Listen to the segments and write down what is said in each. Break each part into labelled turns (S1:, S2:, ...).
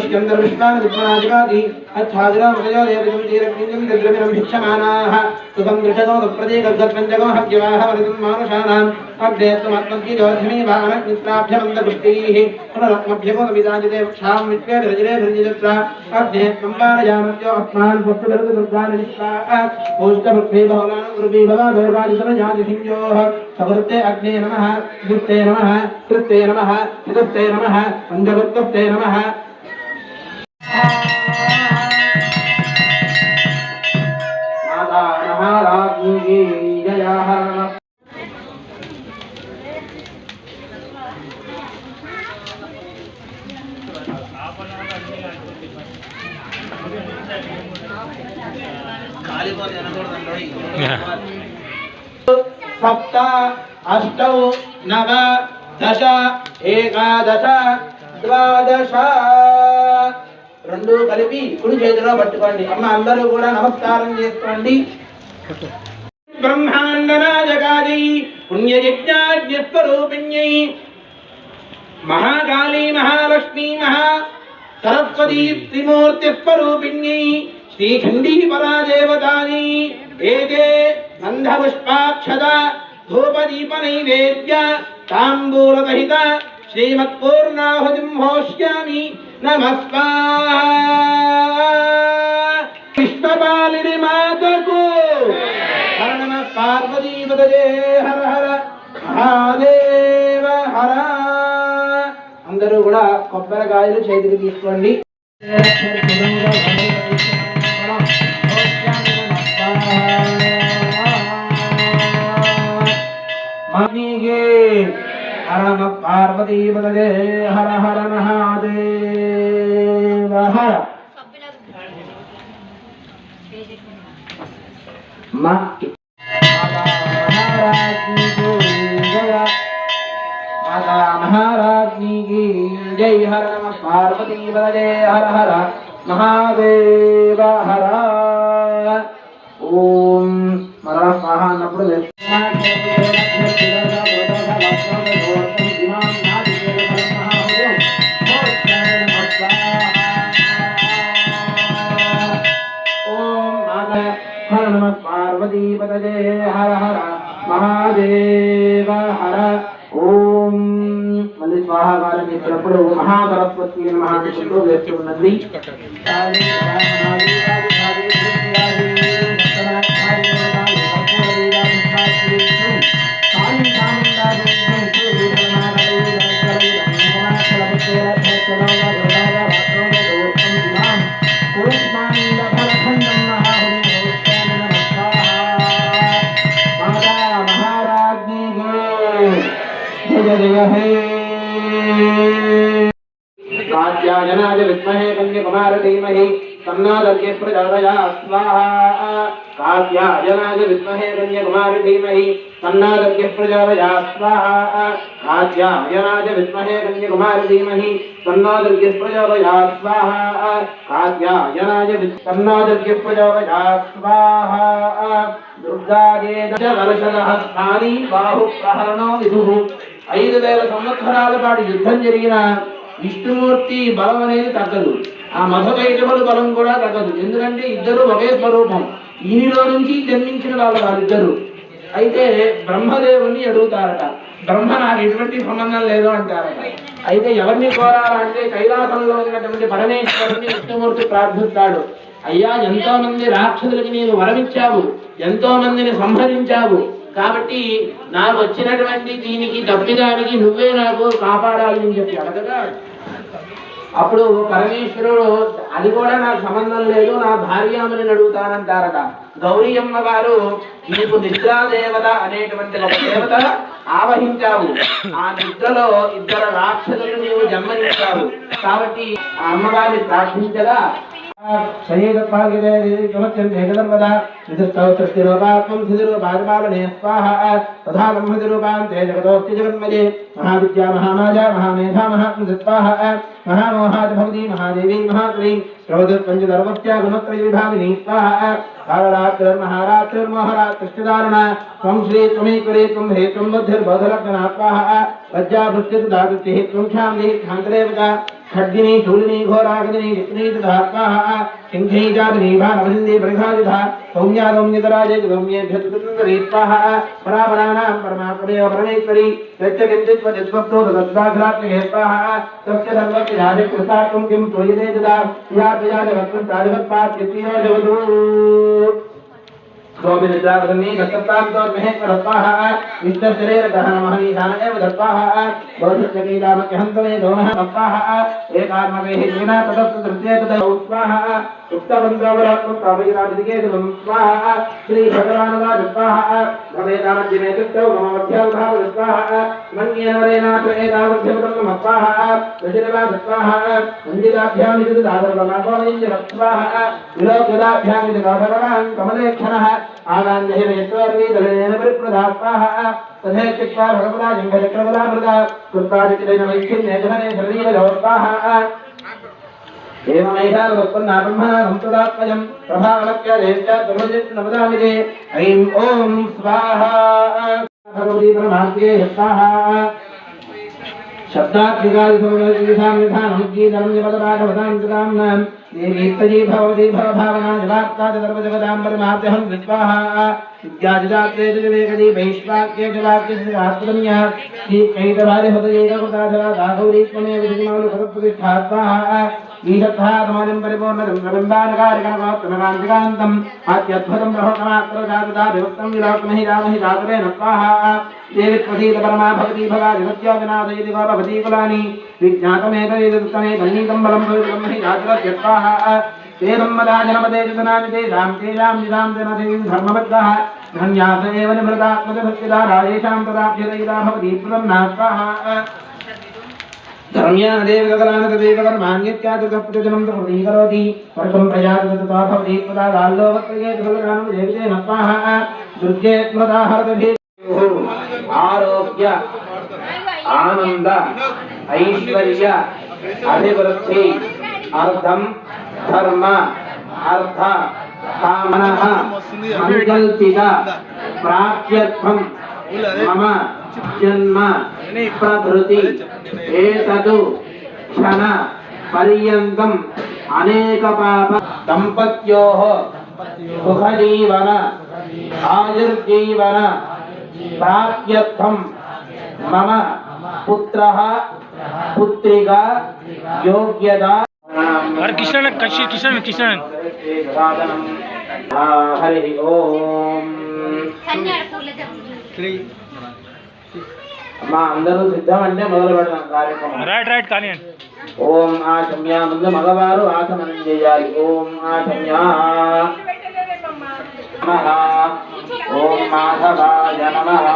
S1: पुष्यन्दर विश्वान् विद्मनादिवादी अच्छादिरामयो देवजं तीरक्तिं द्रविणं भिक्षमानाः सुखं दृशतो प्रतीकगतपञ्चगो हव्यवाह वरदं मानुषाणाम् अग्नेत्वमात्मज्ञोधमी वानमित्राभ्यमन्दपुष्टिः पुनरत्मभ्यगोविदाजिते क्षां विश्वे विरजिरे विरजित्रा अग्नेत्वं पारयामत्यो अस्मान् पुष्टविरगुर्गानिष्ठाः पूष्टभक्ति बहुलानुरुपी भवा भैर्वाजितनजातिसिंयोः सवृत्ते अग्ने नमः दुत्ते नमः कृत्ते नमः चिदुत्ते नमः पञ्चगुप्तस्ते नमः माता महाराज्ञी जयः सप्त अष्टौ नव दश एकादश द्वादश రెండు కలిపి కుడి చేతిలో పట్టుకోండి అమ్మ అందరూ కూడా నమస్కారం చేసుకోండి బ్రహ్మాండనాయకాది పుణ్యయజ్ఞాజ్ఞస్వరూపిణ్యై మహాకాళీ మహాలక్ష్మీ మహా సరస్వతీ త్రిమూర్తి స్వరూపిణ్యై శ్రీఖండీ పరాదేవతాని ఏతే గంధపుష్పాక్షత ధూపదీప నైవేద్య తాంబూలసహిత శ్రీమత్పూర్ణాహుతిం హోష్యామి నమస్కార విష్ణుపాలిని మాతకు హర నమ పార్వతీపతయే హర హర మహాదేవ హర అందరూ కూడా కొబ్బరికాయలు చేతికి తీసుకోండి हर नम पार्वतीपतये हर हर महादेव हर माता महाराज्ञी की जय हर नम पार्वतीपतये हर हर महादेव हर ओम मरा स्वाहा नपुर पार्वतीपतये हर हर महादेव हर ओम मल्ली स्वाहा कालं చెప్పినప్పుడు మహాసరస్వతి మహాశక్తితో వేస్తూ ఉన్నది कात्यायनाय विद्महे कन्याकुमारी धीमहि तन्नो दुर्गे प्रचोदयात् स्वाहा कात्यायनाय विद्महे कन्याकुमारी धीमहि तन्नो दुर्गे प्रचोदयात् स्वाहा कात्यायनाय विद्महे कन्याकुमारी धीमहि तन्नो दुर्गे प्रचोदयात् स्वाहा कात्यायनाय तन्नो दुर्गे प्रचोदयात् स्वाहा दुर्गाये दशवर्षदहस्तानि बाहुप्रहरणो विदुः 5000 సంవత్సరాల పాటు యుద్ధం జరిగిన విష్ణుమూర్తి బలం అనేది తగ్గదు ఆ మధుకైటముల బలం కూడా తగ్గదు ఎందుకంటే ఇద్దరు ఒకే స్వరూపం ఈనిలో నుంచి జన్మించిన వాళ్ళిద్దరు అయితే బ్రహ్మదేవుని అడుగుతారట బ్రహ్మ నాకు ఎటువంటి సంబంధం లేదు అంటారట అయితే ఎవరిని కోరాలంటే కైలాసంలో ఉన్నటువంటి పరమేశ్వరుని విష్ణుమూర్తి ప్రార్థిస్తాడు అయ్యా ఎంతో మంది రాక్షసులకి నీవు వరమిచ్చావు ఎంతో మందిని సంహరించావు కాబట్టి నాకు వచ్చినటువంటి దీనికి తప్పిదానికి నువ్వే నాకు కాపాడాలి అని చెప్పి అడగగా అప్పుడు పరమేశ్వరుడు అది కూడా నాకు సంబంధం లేదు నా భార్యామని అడుగుతానంటారట గౌరీ అమ్మ గారు నీకు నిద్రాదేవత అనేటువంటి ఒక దేవత ఆవహించావు ఆ నిద్రలో ఇద్దరు రాక్షసులు నీవు జన్మనిచ్చావు కాబట్టి ఆ అమ్మగారిని ప్రార్థించగా शरीरपागिरे कमत्यं भेगधर्मदा विदुस्तौ सृष्टिरूपात्मं सिद्धिरूपादिपालने स्वाहा तथा ब्रह्मदिरूपां ते जगतोऽस्ति जगन्मये महाविद्या महामाया महामेधा महात्मस्वाहा महामोहात् भवति महादेवी महात्री प्रवदत्पञ्चधर्मस्या गुणत्रयविभागिनी स्वाहा कालरात्रिर्महारात्रिर्मोहरात्रिष्टदारुण त्वं श्री त्वमेकरे त्वं हे त्वं बुद्धिर्बोधलग्नात्माः लज्जाभृत्यदादित्यः त्वं क्षान्तिः क्षान्तरेवता खड्गिनी शूलिनी घोराग्नि विष्णी धात्माः सिंही जातनी भानवसिन्दी परिघादिधा सौम्यादौम्यतराजे सौम्येभ्यतुन्दरीत्वाः परापराणां परमात्मदेव परमेश्वरी यच्च किञ्चित् वचित्वक्तो तदद्वाघ्रात्महेत्वाः तस्य सर्वस्य यादिकृतात्मं किं त्वयिते तदा यातयाजवत्कृतादिवत्पात्यतीयो जगतु गोविन्दजागरणी गतप्रान्तो महेश्वरत्वाः विष्णुशरीरगः महनीशान एव दत्वाः बहुशक्तिकीलामक्यहन्तमे दोनः दत्वाः एकात्मवेः हीना तदस्तु तृतीये तदौ स्वाहा उक्तबन्धवरात्मकामयिरादिकेतुं स्वाहा श्रीभगवानुगा दत्वाः भवेदामज्यमे तुष्टौ ममध्यावभाव दत्वाः मन्येनवरेणाथ एतावध्यवतं मत्वाः रजनवा दत्वाः मञ्जिलाभ्यां विदुदादर्वनागोविन्दरत्वाः विलोकदाभ्यां विदुदादर्वनां कमलेक्षणः आगान्यहिमेश्वरीदलेन परिप्रदात्वाः तथेत्युक्त्वा भगवता जङ्गचक्रवदामृता कृत्वादितिलेन वैच्छिन्नेजहने शरीरजोत्वाः एवमैषादुत्पन्ना ब्रह्मणा संस्तुतात्मजं प्रभावलक्ष्य देश्च दुर्भजित्नवदामिते ऐं ॐ स्वाहा भगवती परमार्थे स्वाहा शब्दात्मिकादिसंविधानं निपदपाठवदां देवीस्तजी भवती भवभावना जवात्तादर्वजगदां परमार्थहं विद्वाहा विद्याजिदात्रे जगदेकदी वैश्वाक्ये जवाक्यस्यात्मन्यः श्रीकैतवारिहृदयैककृताधरा दागौरीत्वमेव विधिमानुपदप्रतिष्ठात्वाः ईशत्थात्मानं परिपूर्णं प्रबिम्बानकारिकणकोत्तमकान्तिकान्तम् अत्यद्भुतं प्रभोतमात्रजातदा विभक्तं विलोकमहि रामहि दातरे नत्वाः देवित्वसीत परमा भवती भगादिवत्योजनादयति वा भवती कुलानि विज्ञातमेतमेतमे तन्नीतं बलं भवितं हि जातरत्यत्वाः तेनं मदा जनपदे जनानि तेषां निजां जनदेवीं धर्मबद्धः धन्यास एव निमृतात्मजभक्तिदा राजेषां तदाभ्यदयिता भवती प्रदन्नात्वाः धर्म्यादेवकलानदेवकर्माण्यत्यादृतप्रजनं प्रतीकरोति वर्गं प्रजाततता भवति प्रदागाल्लोकत्रये फलगानं देवते नत्वाः दुर्गे स्मृताहरदभि आरोग्य आनंद ऐश्वर्य अभिवृद्धि अर्थम धर्म अर्थ कामनः संकल्पित प्राप्त्यर्थं मम जन्म प्रभृति एतदु क्षण पर्यन्तम् अनेक पाप दंपत्योः सुखजीवन आयुर्जीवन प्राप्त्यर्थं मम पुत्रः पुत्रिका योग्यता
S2: कृष्ण
S1: हरि ओम అమ్మా అందరూ సిద్ధమంటే మొదలు పెడదాం కార్యక్రమం.
S2: రైట్ కానీ
S1: ఓం ఆచమ్య ముందు మగవారు ఆచమనం చేయాలి. ఓం ఆచమ్య నమః ఓం మాధవాయ నమః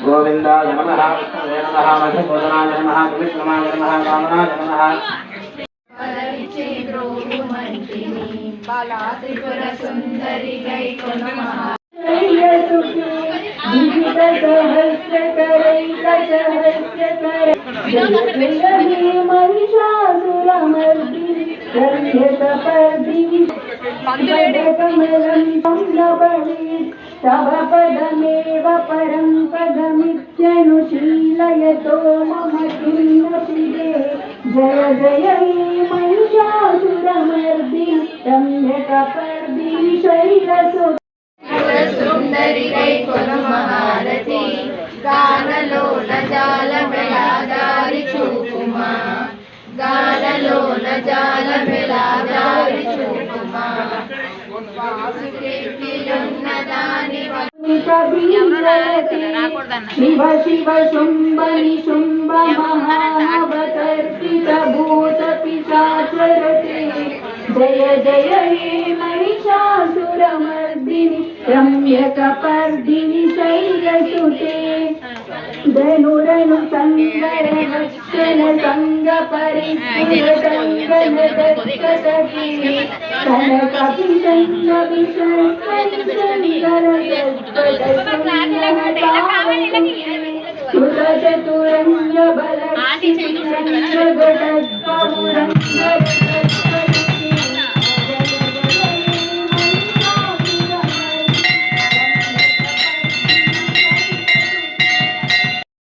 S1: గోవిందాయ నమః విష్ణువే నమః మధుసూదనాయ నమః త్రివిక్రమాయ నమః వామనాయ నమః
S3: बाला त्रिपुर सुंदरी गई को नमः तव पदमेव परं पदमित्यनुशीलयतो मम किन्नपि जय जय हे महिषासुरमर्दिनि रम्यकपर्दिनि शैलसुन्दरि गै कुलमहारति गानलोल जालमेलादारि चूपुमा गानलोल जालमेलादारि चूपुमा शिव शिव शुंभनि शुंभ महावतर्पित भूत पिशाचरते जय जय हे महिषासुरमर्दिनि रम्यकपर्दिनि शैलसुते धनुरनु संगर भक्षण संग परिस्फुरदङ्गन दत्तसखी कनकपिशङ्ग विशङ्कर सुरचतुरङ्ग बलचित्रङ्ग गडद्भमुरङ्ग